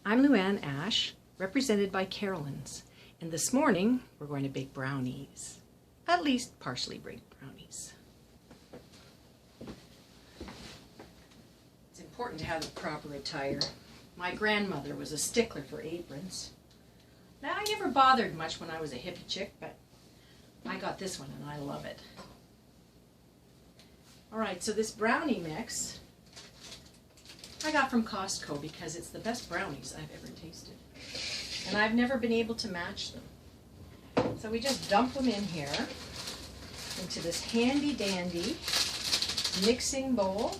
I'm Luanne Ashe, represented by Carolyn's, and this morning we're going to bake brownies, at least partially baked brownies. It's important to have the proper attire. My grandmother was a stickler for aprons. Now, I never bothered much when I was a hippie chick, but I got this one and I love it. Alright, so this brownie mix I got from Costco because it's the best brownies I've ever tasted. And I've never been able to match them. So we just dump them in here into this handy dandy mixing bowl,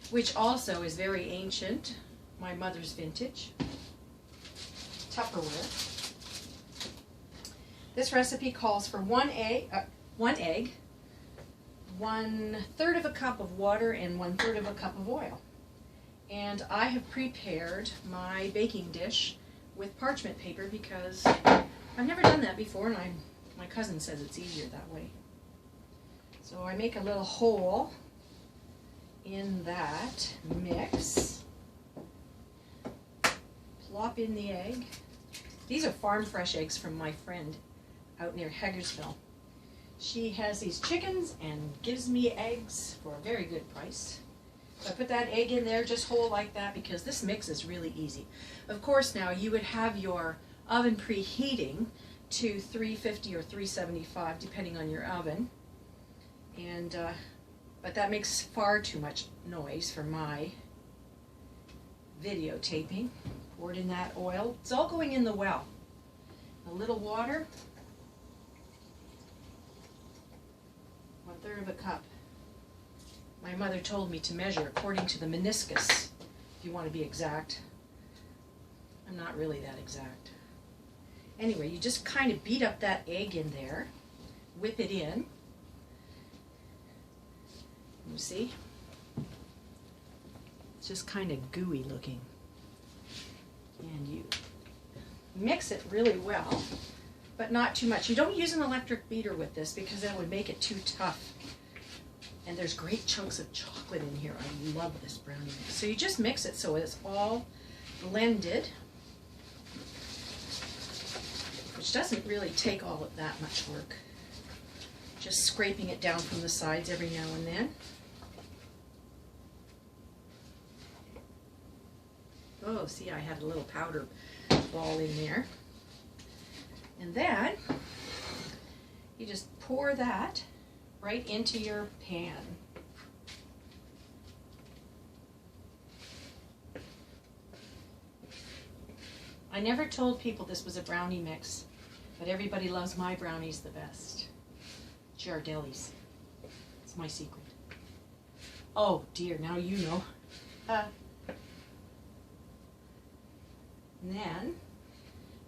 which also is very ancient, my mother's vintage, Tupperware. This recipe calls for one egg, 1/3 of a cup of water, and 1/3 of a cup of oil. And I have prepared my baking dish with parchment paper because I've never done that before, and my cousin says it's easier that way. So I make a little hole in that mix, plop in the egg. These are farm fresh eggs from my friend out near Hagersville. She has these chickens and gives me eggs for a very good price. So I put that egg in there just whole like that because this mix is really easy. Of course, now you would have your oven preheating to 350 or 375 depending on your oven, and but that makes far too much noise for my videotaping. Poured in that oil. It's all going in the well. A little water, 1/3 of a cup. My mother told me to measure according to the meniscus, if you want to be exact. I'm not really that exact. Anyway, you just kind of beat up that egg in there, whip it in. You see? It's just kind of gooey looking. And you mix it really well, but not too much. You don't use an electric beater with this because that would make it too tough. And there's great chunks of chocolate in here. I love this brownie mix. So you just mix it so it's all blended, which doesn't really take all of that much work. Just scraping it down from the sides every now and then. Oh, see, I had a little powder ball in there. And then you just pour that right into your pan. I never told people this was a brownie mix, but everybody loves my brownies the best. Giardelli's. It's my secret. Oh dear, now you know. And then,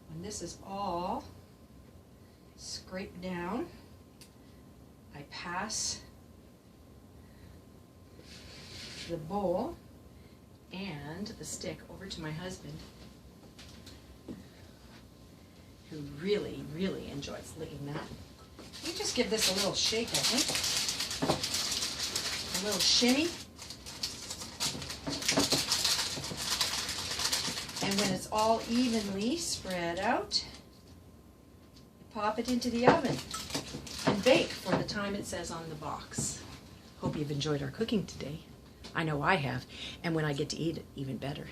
when this is all scraped down, I pass the bowl and the stick over to my husband, who really, really enjoys licking that. You just give this a little shake, I think. A little shimmy. And when it's all evenly spread out, pop it into the oven and bake for the time it says on the box. Hope you've enjoyed our cooking today. I know I have, and when I get to eat it, even better.